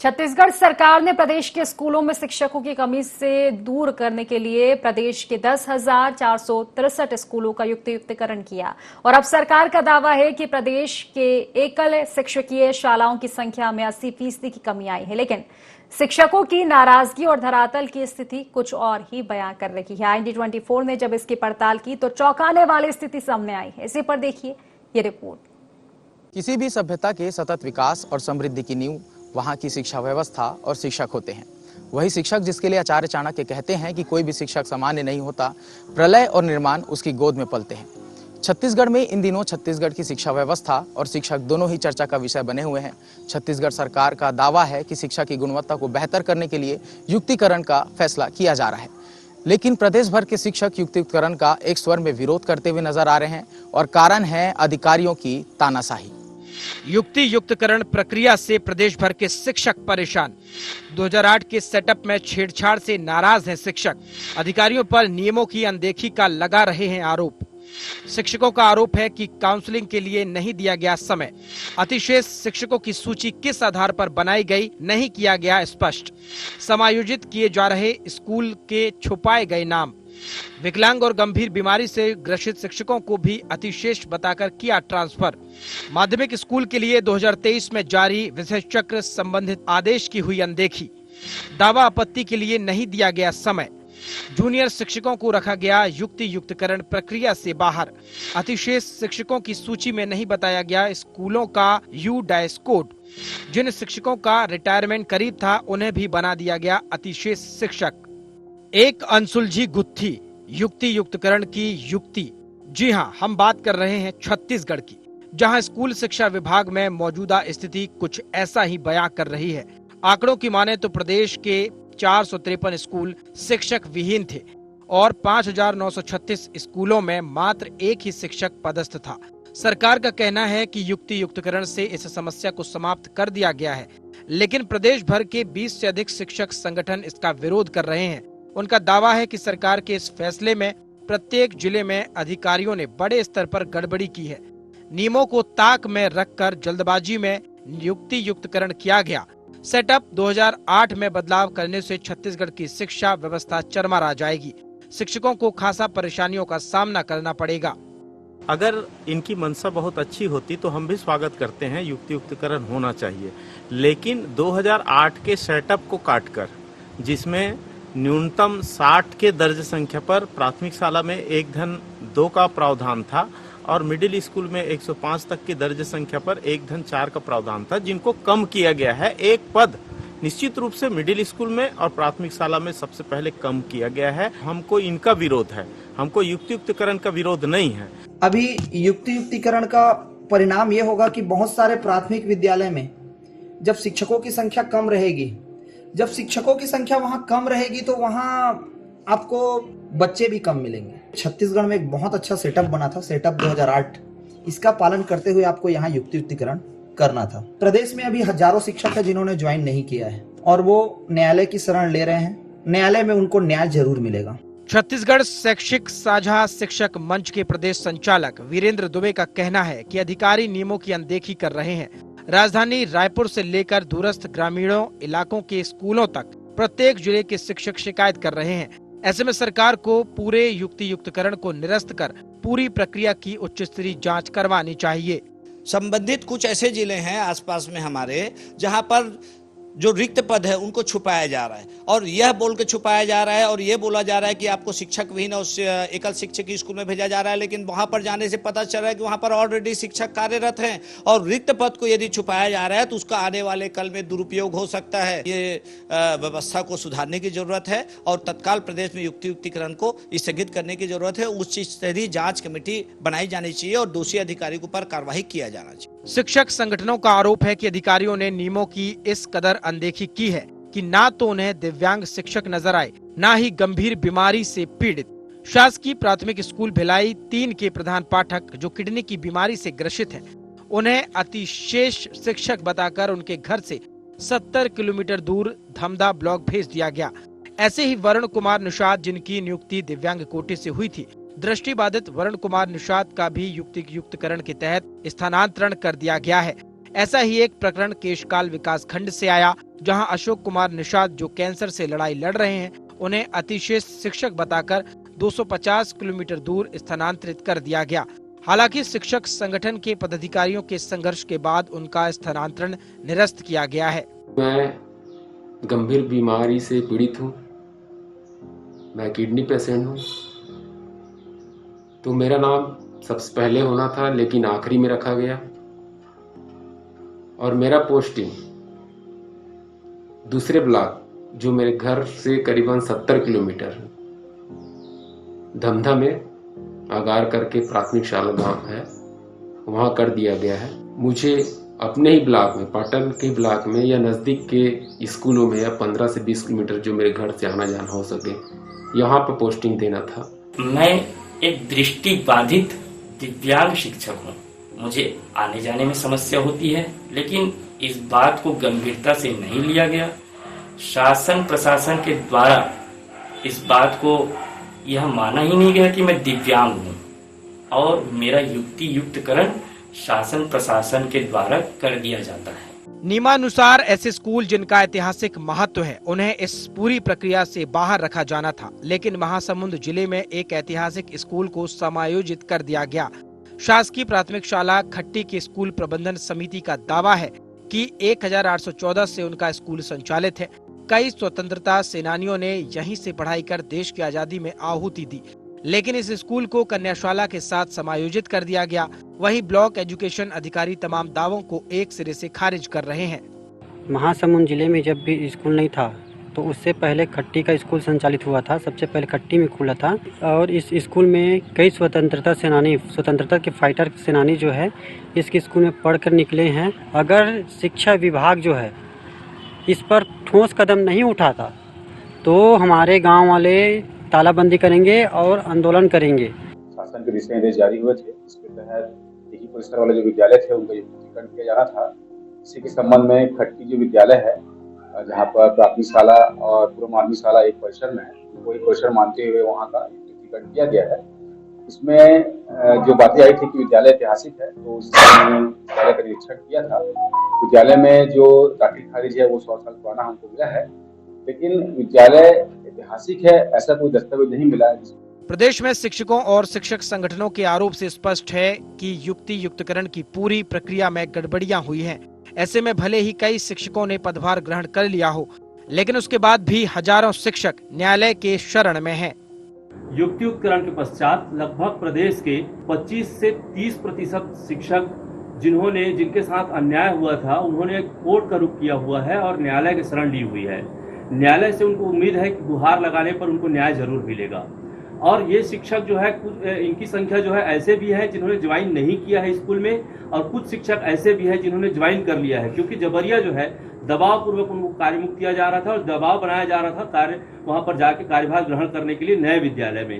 छत्तीसगढ़ सरकार ने प्रदेश के स्कूलों में शिक्षकों की कमी से दूर करने के लिए प्रदेश के 10,463 स्कूलों का युक्तिकरण किया और अब सरकार का दावा है कि प्रदेश के एकल शिक्षकीय शालाओं की संख्या में 80% की कमी आई है। लेकिन शिक्षकों की नाराजगी और धरातल की स्थिति कुछ और ही बयां कर रही है। IND24 ने जब इसकी पड़ताल की तो चौंकाने वाली स्थिति सामने आई है। इसी पर देखिए ये रिपोर्ट। किसी भी सभ्यता के सतत विकास और समृद्धि की नींव वहाँ की शिक्षा व्यवस्था और शिक्षक होते हैं। वही शिक्षक जिसके लिए आचार्य चाणक्य कहते हैं कि कोई भी शिक्षक सामान्य नहीं होता, प्रलय और निर्माण उसकी गोद में पलते हैं। छत्तीसगढ़ में इन दिनों छत्तीसगढ़ की शिक्षा व्यवस्था और शिक्षक दोनों ही चर्चा का विषय बने हुए हैं। छत्तीसगढ़ सरकार का दावा है कि शिक्षा की गुणवत्ता को बेहतर करने के लिए युक्तिकरण का फैसला किया जा रहा है, लेकिन प्रदेश भर के शिक्षक युक्तिकरण का एक स्वर में विरोध करते हुए नजर आ रहे हैं और कारण है अधिकारियों की तानाशाही। युक्तिकरण प्रक्रिया से प्रदेश भर के शिक्षक परेशान। 2008 के सेटअप में छेड़छाड़ से नाराज हैं शिक्षक। अधिकारियों पर नियमों की अनदेखी का लगा रहे हैं आरोप। शिक्षकों का आरोप है कि काउंसलिंग के लिए नहीं दिया गया समय। अतिशेष शिक्षकों की सूची किस आधार पर बनाई गई नहीं किया गया स्पष्ट। समायोजित किए जा रहे स्कूल के छुपाए गए नाम। विकलांग और गंभीर बीमारी से ग्रसित शिक्षकों को भी अतिशेष बताकर किया ट्रांसफर। माध्यमिक स्कूल के लिए 2023 में जारी विषय चक्र संबंधित आदेश की हुई अनदेखी। दावा आपत्ति के लिए नहीं दिया गया समय। जूनियर शिक्षकों को रखा गया युक्तिकरण प्रक्रिया से बाहर। अतिशेष शिक्षकों की सूची में नहीं बताया गया स्कूलों का U-DAS कोड। जिन शिक्षकों का रिटायरमेंट करीब था उन्हें भी बना दिया गया अतिशेष शिक्षक। एक अनसुलझी गुत्थी युक्तिकरण की युक्ति। जी हां, हम बात कर रहे हैं छत्तीसगढ़ की, जहां स्कूल शिक्षा विभाग में मौजूदा स्थिति कुछ ऐसा ही बयां कर रही है। आंकड़ों की माने तो प्रदेश के 453 स्कूल शिक्षक विहीन थे और 5,936 स्कूलों में मात्र एक ही शिक्षक पदस्थ था। सरकार का कहना है कि युक्तिकरण से इस समस्या को समाप्त कर दिया गया है, लेकिन प्रदेश भर के 20 से अधिक शिक्षक संगठन इसका विरोध कर रहे हैं। उनका दावा है कि सरकार के इस फैसले में प्रत्येक जिले में अधिकारियों ने बड़े स्तर पर गड़बड़ी की है। नियमों को ताक में रखकर जल्दबाजी में युक्तिकरण किया गया। सेटअप 2008 में बदलाव करने से छत्तीसगढ़ की शिक्षा व्यवस्था चरमरा जाएगी। शिक्षकों को खासा परेशानियों का सामना करना पड़ेगा। अगर इनकी मंशा बहुत अच्छी होती तो हम भी स्वागत करते हैं, युक्तिकरण होना चाहिए। लेकिन 2008 के सेटअप को काटकर, जिसमें न्यूनतम 60 के दर्ज संख्या पर प्राथमिक शाला में 1/2 का प्रावधान था और मिडिल स्कूल में 105 तक की दर्ज संख्या पर 1/4 का प्रावधान था, जिनको कम किया गया है। एक पद निश्चित रूप से मिडिल स्कूल में और प्राथमिक शाला में सबसे पहले कम किया गया है। हमको इनका विरोध है, हमको युक्तिकरण का विरोध नहीं है। अभी युक्तिकरण का परिणाम ये होगा कि बहुत सारे प्राथमिक विद्यालय में जब शिक्षकों की संख्या कम रहेगी, जब शिक्षकों की संख्या वहां कम रहेगी तो वहां आपको बच्चे भी कम मिलेंगे। छत्तीसगढ़ में एक बहुत अच्छा सेटअप बना था, सेटअप 2008। इसका पालन करते हुए आपको यहाँ युक्तिकरण करना था। प्रदेश में अभी हजारों शिक्षक है जिन्होंने ज्वाइन नहीं किया है और वो न्यायालय की शरण ले रहे हैं। न्यायालय में उनको न्याय जरूर मिलेगा। छत्तीसगढ़ शैक्षिक साझा शिक्षक मंच के प्रदेश संचालक वीरेंद्र दुबे का कहना है कि अधिकारी नियमों की अनदेखी कर रहे हैं। राजधानी रायपुर से लेकर दूरस्थ ग्रामीणों इलाकों के स्कूलों तक प्रत्येक जिले के शिक्षक शिकायत कर रहे हैं। ऐसे में सरकार को पूरे युक्तिकरण को निरस्त कर पूरी प्रक्रिया की उच्च स्तरीय जांच करवानी चाहिए। संबंधित कुछ ऐसे जिले हैं आसपास में हमारे, जहां पर जो रिक्त पद है उनको छुपाया जा रहा है और यह बोल के छुपाया जा रहा है और यह बोला जा रहा है कि आपको शिक्षक विहीन और एकल शिक्षक की स्कूल में भेजा जा रहा है, लेकिन वहां पर जाने से पता चल रहा है कि वहां पर ऑलरेडी शिक्षक कार्यरत हैं और रिक्त पद को यदि छुपाया जा रहा है तो उसका आने वाले कल में दुरुपयोग हो सकता है। ये व्यवस्था को सुधारने की जरूरत है और तत्काल प्रदेश में युक्तिकरण को स्थगित करने की जरूरत है। उच्च स्तरीय जांच कमेटी बनाई जानी चाहिए और दोषी अधिकारी के ऊपर कार्रवाई किया जाना चाहिए। शिक्षक संगठनों का आरोप है कि अधिकारियों ने नियमों की इस कदर अनदेखी की है कि ना तो उन्हें दिव्यांग शिक्षक नजर आए, ना ही गंभीर बीमारी से पीड़ित। शासकीय प्राथमिक स्कूल भिलाई 3 के प्रधान पाठक जो किडनी की बीमारी से ग्रसित हैं, उन्हें अतिशेष शिक्षक बताकर उनके घर से 70 किलोमीटर दूर धमधा ब्लॉक भेज दिया गया। ऐसे ही वरुण कुमार निषाद, जिनकी नियुक्ति दिव्यांग कोटे से हुई थी, दृष्टिबाधित वरुण कुमार निषाद का भी युक्तिकरण के तहत स्थानांतरण कर दिया गया है। ऐसा ही एक प्रकरण केशकाल विकास खंड से आया, जहां अशोक कुमार निषाद जो कैंसर से लड़ाई लड़ रहे हैं, उन्हें अतिशेष शिक्षक बताकर 250 किलोमीटर दूर स्थानांतरित कर दिया गया। हालांकि शिक्षक संगठन के पदाधिकारियों के संघर्ष के बाद उनका स्थानांतरण निरस्त किया गया है। मैं गंभीर बीमारी से पीड़ित हूँ, मैं किडनी पेशेंट हूँ, तो मेरा नाम सबसे पहले होना था लेकिन आखिरी में रखा गया और मेरा पोस्टिंग दूसरे ब्लॉक जो मेरे घर से करीबन 70 किलोमीटर धमधा में आगार करके प्राथमिक शाला गांव है, वहां कर दिया गया है। मुझे अपने ही ब्लॉक में, पाटन के ब्लॉक में या नज़दीक के स्कूलों में या 15 से 20 किलोमीटर जो मेरे घर से आना जाना हो सके, यहाँ पर पोस्टिंग देना था। मैं एक दृष्टि बाधित दिव्यांग शिक्षक हूँ। मुझे आने जाने में समस्या होती है, लेकिन इस बात को गंभीरता से नहीं लिया गया। शासन प्रशासन के द्वारा इस बात को यह माना ही नहीं गया कि मैं दिव्यांग हूँ और मेरा युक्तियुक्तकरण शासन प्रशासन के द्वारा कर दिया जाता है। नियमानुसार ऐसे स्कूल जिनका ऐतिहासिक महत्व है, उन्हें इस पूरी प्रक्रिया से बाहर रखा जाना था, लेकिन महासमुंद जिले में एक ऐतिहासिक स्कूल को समायोजित कर दिया गया। शासकीय प्राथमिक शाला खट्टी की स्कूल प्रबंधन समिति का दावा है कि 1814 से उनका स्कूल संचालित है। कई स्वतंत्रता सेनानियों ने यहीं से पढ़ाई कर देश की आजादी में आहुति दी, लेकिन इस स्कूल को कन्याशाला के साथ समायोजित कर दिया गया। वहीं ब्लॉक एजुकेशन अधिकारी तमाम दावों को एक सिरे से खारिज कर रहे हैं। महासमुंद जिले में जब भी स्कूल नहीं था तो उससे पहले खट्टी का स्कूल संचालित हुआ था। सबसे पहले खट्टी में खुला था और इस स्कूल में कई स्वतंत्रता के फाइटर सेनानी जो है इस स्कूल में पढ़कर निकले हैं। अगर शिक्षा विभाग जो है इस पर ठोस कदम नहीं उठाता तो हमारे गांव वाले तालाबंदी करेंगे और आंदोलन करेंगे। शासन के दिशा निर्देश जारी हुए थे, इसके तहत एक ही परिसर वाले जो विद्यालय थे उनका युक्तिकरण किया जाना था। इसी के संबंध में खट्टी जो विद्यालय है, जहाँ पर प्राथमिक शाला और पूर्व माध्यमिक शाला एक परिसर में है, वही परिसर मानते हुए वहाँ का युक्तिकरण किया गया है। इसमें जो बातें आई थी कि विद्यालय ऐतिहासिक है, तो विद्यालय का निरीक्षण किया था। विद्यालय में जो दाखिल खारिज है वो 100 साल पुराना हमको मिला है, लेकिन विद्यालय ऐतिहासिक है ऐसा कोई दस्तावेज नहीं मिला है। प्रदेश में शिक्षकों और शिक्षक संगठनों के आरोप से स्पष्ट है कि युक्तियुक्तकरण की पूरी प्रक्रिया में गड़बड़ियां हुई हैं। ऐसे में भले ही कई शिक्षकों ने पदभार ग्रहण कर लिया हो, लेकिन उसके बाद भी हजारों शिक्षक न्यायालय के शरण में हैं। युक्तियुक्तकरण के पश्चात लगभग प्रदेश के 25 से 30% शिक्षक जिनके साथ अन्याय हुआ था, उन्होंने कोर्ट का रुख किया हुआ है और न्यायालय की शरण ली हुई है। न्यायालय से उनको उम्मीद है कि गुहार लगाने पर उनको न्याय जरूर मिलेगा। और ये शिक्षक जो है, इनकी संख्या जो है ऐसे भी है जिन्होंने ज्वाइन नहीं किया है स्कूल में, और कुछ शिक्षक ऐसे भी है जिन्होंने ज्वाइन कर लिया है, क्योंकि जबरिया जो है दबाव पूर्वक उनको कार्यमुक्त किया जा रहा था और दबाव बनाया जा रहा था कार्य वहां पर जाके कार्यभार ग्रहण करने के लिए नए विद्यालय में।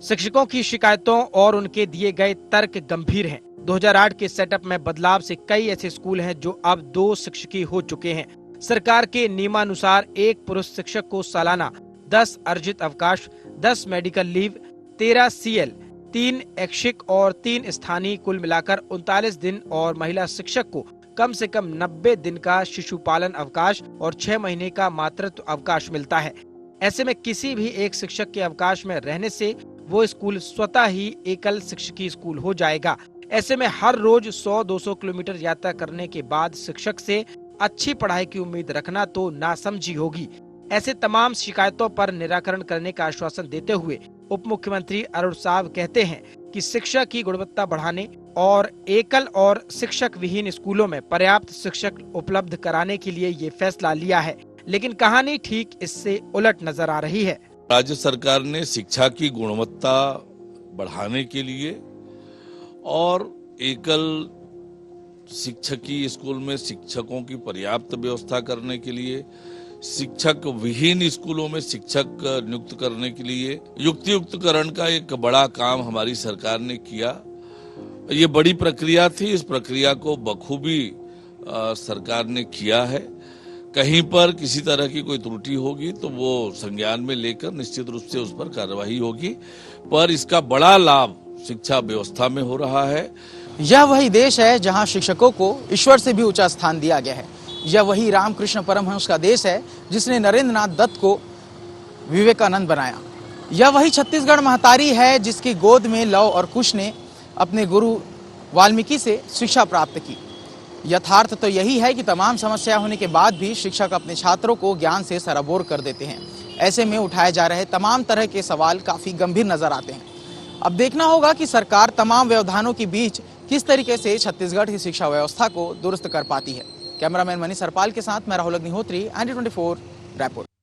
शिक्षकों की शिकायतों और उनके दिए गए तर्क गंभीर हैं। 2008 के सेटअप में बदलाव से कई ऐसे स्कूल हैं जो अब 2 शिक्षकी हो चुके हैं। सरकार के नियमानुसार एक पुरुष शिक्षक को सालाना 10 अर्जित अवकाश, 10 मेडिकल लीव, 13 CL, 3 ऐच्छिक और 3 स्थानीय, कुल मिलाकर 39 दिन, और महिला शिक्षक को कम से कम 90 दिन का शिशु पालन अवकाश और 6 महीने का मातृत्व अवकाश मिलता है। ऐसे में किसी भी एक शिक्षक के अवकाश में रहने से वो स्कूल स्वतः ही एकल शिक्षकीय स्कूल हो जाएगा। ऐसे में हर रोज 100-200 किलोमीटर यात्रा करने के बाद शिक्षक से अच्छी पढ़ाई की उम्मीद रखना तो नासमझी होगी। ऐसे तमाम शिकायतों पर निराकरण करने का आश्वासन देते हुए उप मुख्यमंत्री अरुण साव कहते हैं कि शिक्षा की गुणवत्ता बढ़ाने और एकल और शिक्षक विहीन स्कूलों में पर्याप्त शिक्षक उपलब्ध कराने के लिए ये फैसला लिया है, लेकिन कहानी ठीक इससे उलट नजर आ रही है। राज्य सरकार ने शिक्षा की गुणवत्ता बढ़ाने के लिए और एकल शिक्षकीय स्कूल में शिक्षकों की पर्याप्त व्यवस्था करने के लिए, शिक्षक विहीन स्कूलों में शिक्षक नियुक्त करने के लिए युक्तियुक्तकरण का एक बड़ा काम हमारी सरकार ने किया। ये बड़ी प्रक्रिया थी, इस प्रक्रिया को बखूबी सरकार ने किया है। कहीं पर किसी तरह की कोई त्रुटि होगी तो वो संज्ञान में लेकर निश्चित रूप से उस पर कार्रवाई होगी, पर इसका बड़ा लाभ शिक्षा व्यवस्था में हो रहा है। यह वही देश है जहां शिक्षकों को ईश्वर से भी ऊंचा स्थान दिया गया है। यह वही रामकृष्ण परमहंस का देश है जिसने नरेंद्र नाथ दत्त को विवेकानंद बनाया। यह वही छत्तीसगढ़ महतारी है जिसकी गोद में लव और कुश ने अपने गुरु वाल्मीकि से शिक्षा प्राप्त की। यथार्थ तो यही है कि तमाम समस्या होने के बाद भी शिक्षक अपने छात्रों को ज्ञान से सराबोर कर देते हैं। ऐसे में उठाए जा रहे तमाम तरह के सवाल काफी गंभीर नजर आते हैं। अब देखना होगा कि सरकार तमाम व्यवधानों के बीच किस तरीके से छत्तीसगढ़ की शिक्षा व्यवस्था को दुरुस्त कर पाती है। कैमरामैन मनीष सरपाल के साथ मैं राहुल अग्निहोत्री, ND24 रायपुर।